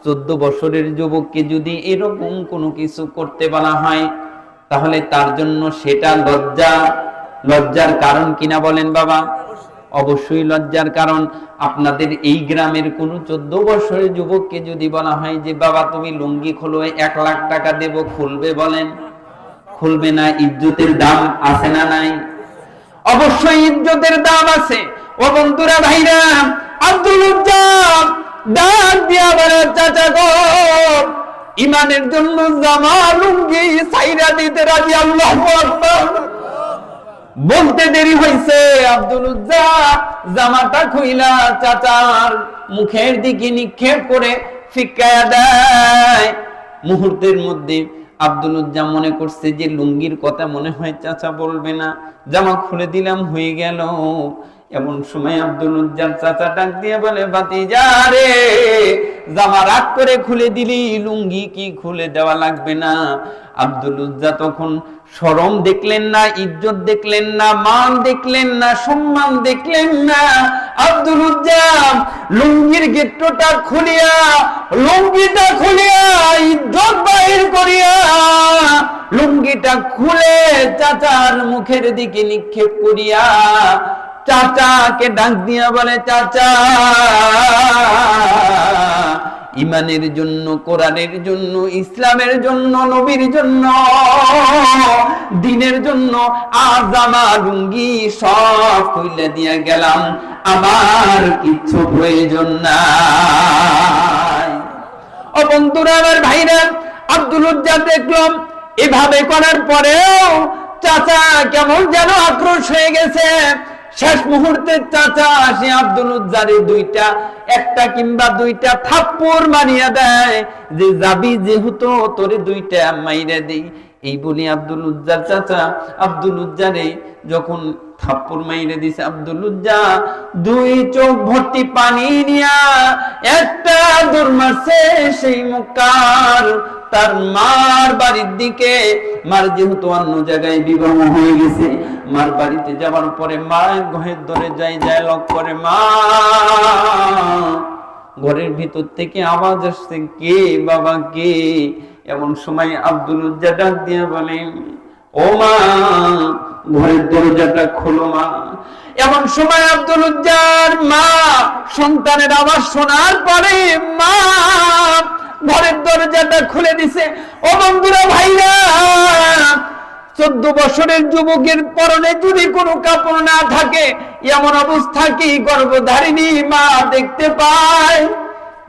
14 বছরের যুবককে যদি এরকম কোনো কিছু করতে বলা হয় তাহলে তার জন্য সেটা লজ্জার কারণ কিনা বলেন বাবা? অবশ্যই লজ্জার কারণ। আপনাদের এই গ্রামের কোন 14 বছরের যুবককে যদি বলা হয় যে বাবা তুমি লুঙ্গি খোলো, 1 লাখ টাকা দেব, খুলবে? বলেন খুলবে না? ইজ্জতের দাম আছে না নাই? অবশ্যই ইজ্জতের দাম আছে। ও বন্ধুরা, ভাইরা, আব্দুল উজ্জাব ডাক দিয়া বলে, চাচা গো, ইমানের জন্য জামা লুঙ্গি সাইরা দিতে রাজি। আল্লাহু আকবার। বলতে দেরি হয়েছে, আব্দুল উজ্জাব জামাটা খুইলা চাচার মুখের দিকে নিক্ষেপ করে ফিক্কায়া দেয়। মুহূর্তের মধ্যে আব্দুল উজ্জাব মনে করছে যে লুঙ্গির কথা মনে হয় চাচা বলবে না, জামা খুলে দিলাম, হয়ে গেল। এমন সময় আব্দুল উজ্জাব চাচা ডাক দিয়ে বলে, ভাতিজা রে, জামা রাগ করে খুলে দিলি, লুঙ্গি কি খুলে দেওয়া লাগবে না? আব্দুল উজ্জাব তখন শরম দেখলেন না, ইজ্জত দেখলেন না, মান দেখলেন না, সম্মান দেখলেন না। আব্দুল উজ্জাব লুঙ্গির গেটটা খুলিয়া, লুঙ্গিটা খুলিয়া, ইজ্জত বাহির করিয়া লুঙ্গিটা খুলে চাচার মুখের দিকে নিক্ষেপ করিয়া চাচাকে ডাক দিয়া বলে, চাচা, ইমানের জন্য, কোরআনের জন্য, ইসলামের জন্য, নবীর জন্য, দিনের জন্য আর জামা লুঙ্গি সব খুলে দিয়ে গেলাম, আমার কিছু প্রয়োজন নাই। ও বন্ধুরা, আমার ভাইরা, আব্দুল উজ্জাব দেখলাম এভাবে করার পরেও চাচা কেমন যেন আক্রোশ হয়ে গেছে। শেষ মুহূর্তে চাচা আসে আব্দুল উজ্জাবের একটা কিংবা দুইটা থাপ্পড় মারিয়া দেয়, যে যাবি যেহেতু তোরে 2টা মাইরা দেই। এই বলি আব্দুল উজ্জাব চাচা আব্দুল উজ্জারে যখন থাপ্পড় মাইরে দিছে, আব্দুল উজ্জাব 2 চোখ ভর্তি পানি নিয়া একটা দৌড় মারছে সেই মক্কার তার মার বাড়ির দিকে। মার যেহেতু অন্য জায়গায় বিবাহ হয়ে গেছে, মার বাড়িতে যাওয়ার পরে মা ঘরের ধরে যায় লক করে, মা, ঘরের ভিতর থেকে আওয়াজ আসছে, কে বাবা কে? এমন সময় আব্দুল উজ্জাব ডাক দিয়ে বলে, ও মা, ঘরের দরজাটা খোলো মা। এমন সময় আব্দুল উজ্জাব মা সন্তানের আওয়াজ শোনার পরে মা ঘরের দরজাটা খুলে দিছে। ও বন্ধুরা, ভাইরা, 14 বছরের যুবকের পরনে যদি কোনো কাপড় না থাকে, এমন অবস্থা কি গর্ভধারিণী মা দেখতে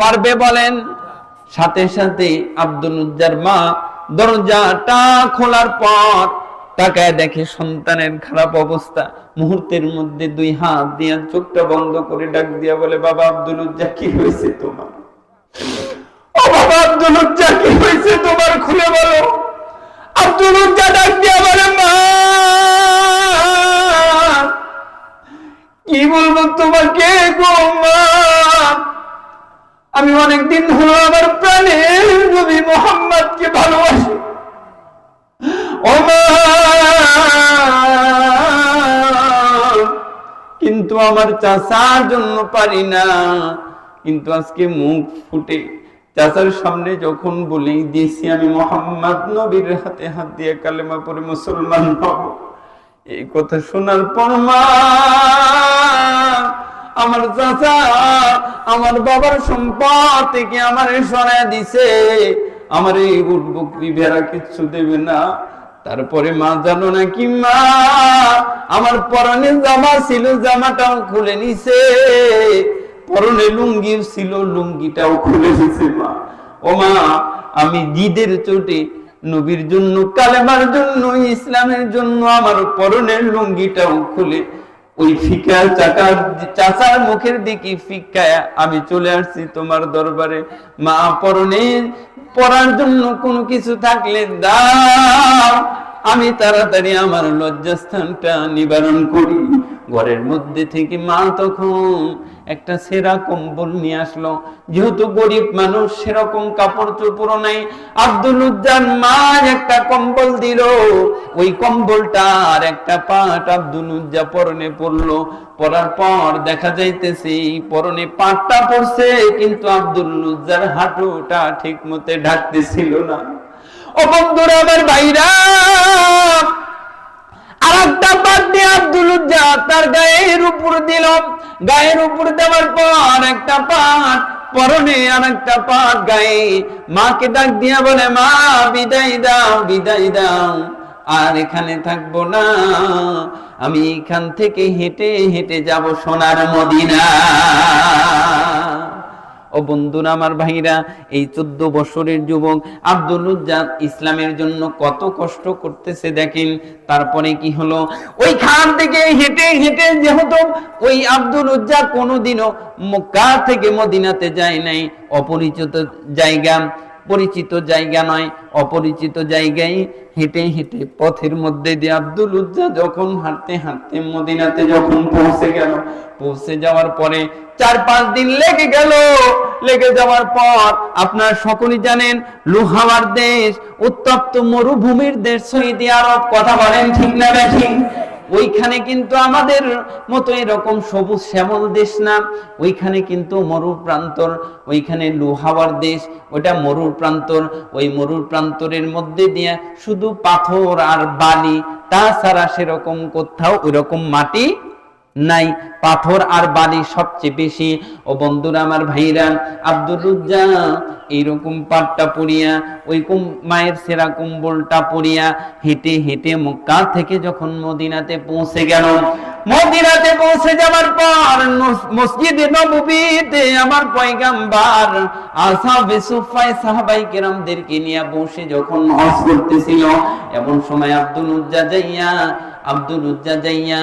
পারবে বলেন? সাথে সাথে আব্দুল উজ্জাব মা দরজাটা খোলার পর তাকায় দেখে সন্তানের খারাপ অবস্থা। মুহূর্তের মধ্যে 2 হাত দিয়ে চোখটা বন্ধ করে ডাক দিয়া বলে, বাবা আব্দুল উজ্জাব, কি হয়েছে তোমার? ও বাবা আব্দুল উজ্জাব, কি হয়েছে তোমার, খুলে বলো। আব্দুল উজ্জাব ডাক দিয়া বলে, মা, কি বলবো তোমাকে গো মা, আমি অনেকদিন হলো আমার প্রাণের নবী মুহাম্মদকে ভালোবাসি। ও মা, কিন্তু আমার চাচার জন্য পারি না। কিন্তু আজকে মুখ ফুটে চাচার সামনে যখন বলে দিয়েছি আমি মুহাম্মদ নবীর হাতে হাত দিয়ে কালেমা পড়ে মুসলমান হব, এই কথা শোনার পর মা, আমার চাচা আমার বাবার সম্পদ থেকে আমারে সরায় দিছে, আমার এই উট বকরি ভেড়া কিচ্ছু দেবে না। তারপরে মা, জানো নাকি মা, আমার পরনে জামা ছিল, জামাটাও খুলে নিছে, পরনে লুঙ্গি ছিল, লুঙ্গিটাও খুলে দিছে মা। ও মা, আমি জিদের চোটে নবীর জন্য, কালেমার জন্য, ইসলামের জন্য আমার পরনের লুঙ্গিটাও খুলে ওই ফিকা চাচার মুখের দিকে ফিকায়া আমি চলে আসছি তোমার দরবারে। মা, পরনে পরার জন্য কোনো কিছু থাকলে দাও, আমি তাড়াতাড়ি আমার লজ্জাস্থানটা নিবারণ করি। ঘরের মধ্যে থেকে মা তখন একটা সেরা কম্বল নিয়ে আসলো। যেহেতু গরিব মানুষ, সেরকম কাপড় চোপড় নাই। আব্দুল উজ্জার মা একটা কম্বল দিল, ওই কম্বলটার একটা পাট আব্দুল উজ্জা পরনে পড়লো। পরার পর দেখা যাইতেছে পরনে পাটটা পড়ছে, কিন্তু আব্দুল উজ্জার হাঁটুটা ঠিক মতে ঢাকতেছিল না। ও বন্ধুরা, আমার ভাইরা, আরেকটা পাট দিয়ে আব্দুল উজ্জা তার গায়ের উপর দিল। গায়ের উপর দেওয়ার পর একটা পাট পরনে, আর একটা পাট গায়ে। মাকে ডাক দিয়া বলে, মা বিদায় দাও, বিদায় দাও, আর এখানে থাকবো না, আমি এখান থেকে হেঁটে হেঁটে যাব সোনার মদিনা। ও বন্ধুরা, আমার ভাইরা, এই 14 বছরের যুবক আব্দুল উজ্জা ইসলামের জন্য কত কষ্ট করতেছে দেখেন। তারপরে কি হলো, ওইখান থেকে হেঁটে হেঁটে, যেহেতু ওই আব্দুল উজ্জা কোনোদিনও মক্কা থেকে মদিনাতে যায় নাই, অপরিচিত জায়গা, পরিচিত জায়গা নয়, অপরিচিত জায়গায় হেঁটে হেঁটে পথের মধ্যে দিয়ে আব্দুল উজ্জা যখন হাঁটতে হাঁটতে মদিনাতে যখন পৌঁছে গেল, পৌঁছে যাওয়ার পরে 4-5 দিন লেগে গেল। লেগে যাওয়ার পর আপনার সকলেই জানেন, লোহাওয়ার দেশ, উত্তপ্ত মরুভূমির দেশ সৌদি আরব, কথা বলেন ঠিক না ঠিক? ওইখানে কিন্তু আমাদের মতো এরকম সবুজ শ্যামল দেশ না, ওইখানে কিন্তু মরুর প্রান্তর, ওইখানে লোহাওয়ার দেশ, ওটা মরুর প্রান্তর। ওই মরুর প্রান্তরের মধ্যে দিয়ে শুধু পাথর আর বালি, তাছাড়া সেরকম কোথাও ওইরকম মাটি নাই, পাথর আর বালি সবচেয়ে বেশি। ও বন্ধুরা, আমার ভাইরা, আব্দুল উজ্জা এইরকম পাটটা পরিয়া, ওই মায়ের সেরা কম্বলটা পরিয়া হেঁটে হেঁটে মক্কা থেকে যখন মদিনাতে পৌঁছে গেল, মদিনাতে পৌঁছে যাওয়ার পর মসজিদে নববীতে আমার পয়গাম্বার আসহাবে সুফফায়ে সাহাবায়ে কেরামদেরকে নিয়ে বসে যখন হজ করতেছিল, এমন সময় আব্দুল উজ্জা যাইয়া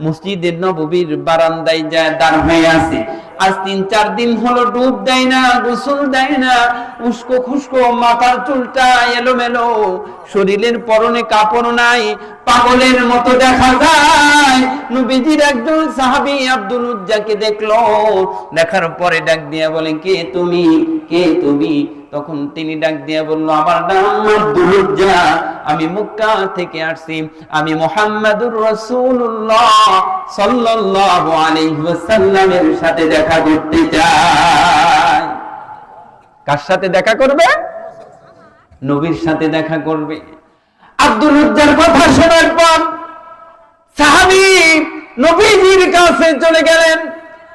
মসজিদের নববীর বারান্দায় যায় দাঁড় হয়ে আছে। আজ 3-4 দিন হলো ডুব দেয় না, গোসল দেয় না, উস্কো খুস্কো, মাথার চুলটা এলোমেলো, শরীরের পরনে কাপড় নাই, পাগলের মতো দেখা যায়। নবীজির একজন সাহাবী আব্দুল উজ্জাকে দেখলো, দেখার পরে ডাক দিয়া বলে, কে তুমি, কে তুমি? তখন তিনি ডাক দিয়া বলল, আমার নাম আব্দুল উজ্জা, আমি মক্কা থেকে আসছি, আমি মুহাম্মাদুর রাসূলুল্লাহ সাল্লাল্লাহু আলাইহি ওয়াসাল্লামের সাথে দেখা করতে চাই। কার সাথে দেখা করবে? নবীর সাথে দেখা করবে। আব্দুল উজ্জার কথা শোনার পর সাহাবী নবীজির কাছে চলে গেলেন।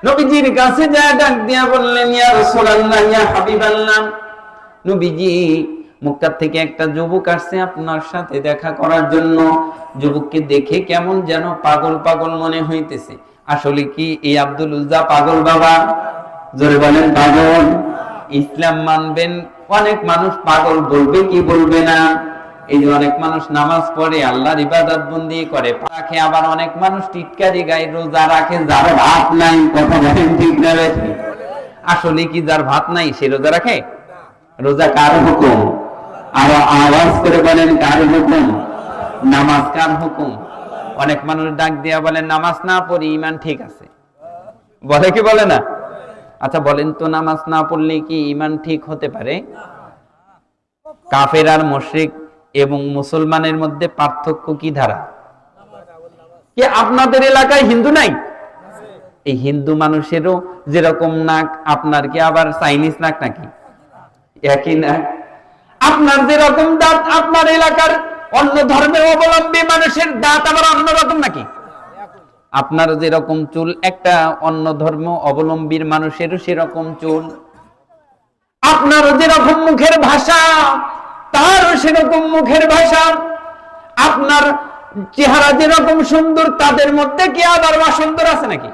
নবীজির কাছে যায় ডাক দিয়া বললেন, ইয়া রাসূলুল্লাহ, ইয়া হাবিবাল্লাহ, নবীজি, মক্কা থেকে একটা যুবক আসছে আপনার সাথে দেখা করার জন্য। যুবককে দেখে কেমন যেন পাগল পাগল মনে হইতেছে। আসলে কি এই আব্দুল উজ্জা পাগল বাবা? জোরে বলেন পাগল। ইসলাম মানবেন, অনেক মানুষ পাগল বলবে কি বলবে না? এই যে অনেক মানুষ নামাজ পড়ে, আল্লাহর ইবাদত বন্দি করে, রাখে, আবার অনেক মানুষ টিটকারি গায়ে রোজা রাখে, যার ভাত নাই, কথা বলেন ঠিক না? আসলে কি যার ভাত নাই সে রোজা রাখে? রোজা কার হুকুম? আর আওয়াজ করে বলেন, কার হুকুম? নামাজ কার হুকুম? অনেক মানুষ ডাক দিয়া বলেন, নামাজ না পড়ি ঈমান ঠিক আছে, বলে কি বলে না? আচ্ছা বলেন তো, নামাজ না পড়লে কি ঈমান ঠিক হতে পারে? কাফের আর মুশরিক এবং মুসলমানের মধ্যে পার্থক্য কি ধারা? কি আপনাদের এলাকায় হিন্দু নাই? এই হিন্দু মানুষেরও যেরকম নাক, আপনার কি আবার চাইনিজ নাক নাকি? একই নাক। আপনার যেরকম দাঁত, আপনার এলাকার অন্য ধর্মের অবলম্বী মানুষের দাঁত আবার অন্যরকম নাকি? আপনার যেরকম চুল, একটা অন্য ধর্ম অবলম্বীর মানুষেরও সেরকম চুল। আপনার যেরকম মুখের ভাষা, তারও সেরকম মুখের ভাষা। আপনার চেহারা যেরকম সুন্দর, তাদের মধ্যে কি আবার অসুন্দর আছে নাকি?